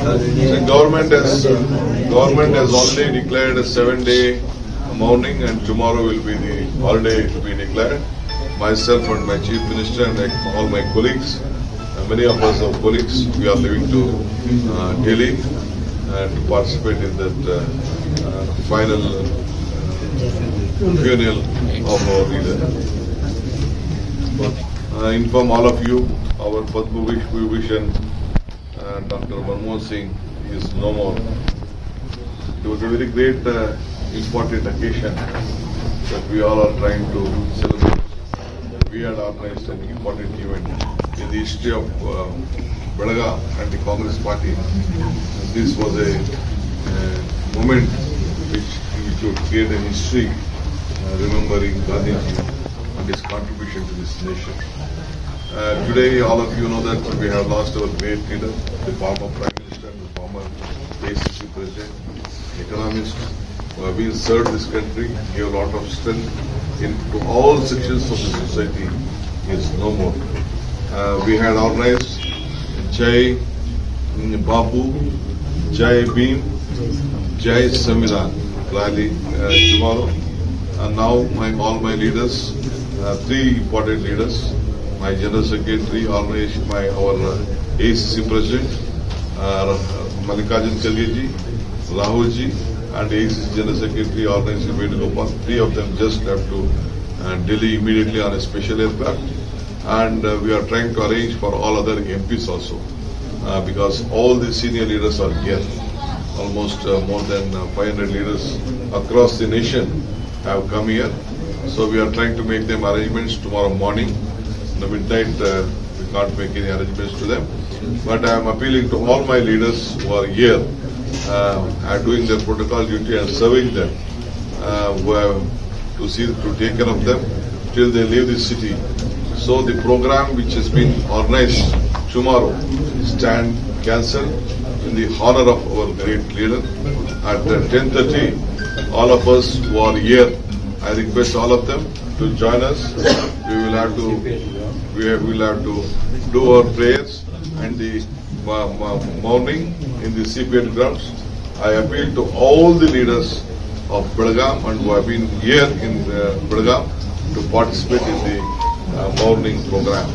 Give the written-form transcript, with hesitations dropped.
The government has already declared a 7-day mourning, and tomorrow will be the holiday to be declared. Myself and my Chief Minister and all my colleagues, many of us are colleagues, we are leaving to Delhi and to participate in that final funeral of our leader. Inform all of you, our Padma Vibhushan Dr. Manmohan Singh is no more. It was a very great, important occasion that we all are trying to celebrate. We had organized an important event in the history of Belagavi and the Congress Party. This was a moment which would create a history remembering Gandhiji and his contribution to this nation. Today, all of you know that we have lost our great leader, the former Prime Minister, the former ACC President, economist, who have been served this country, gave a lot of strength into all sections of the society. He is no more. We had organized Jai Bapu, Jai Bhim, Jai Samvidhan rally tomorrow. And now all my leaders, three important leaders, my General Secretary, our ACC President, Mallikarjun Kharge, Rahul ji, and ACC General Secretary, Organization Venugopal. Three of them just left to Delhi immediately on a special aircraft. And we are trying to arrange for all other MPs also, because all the senior leaders are here. Almost more than 500 leaders across the nation have come here. So we are trying to make them arrangements tomorrow morning. In the midnight, we can't make any arrangements to them. But I am appealing to all my leaders who are here, are doing their protocol duty and serving them, who have to take care of them till they leave the city. So the program which has been organized tomorrow stand cancelled in the honor of our great leader. At 10:30, all of us who are here, I request all of them to join us. We will have to do our prayers and the morning in the CPN grounds. I appeal to all the leaders of Belagavi and who have been here in Belagavi to participate in the morning program.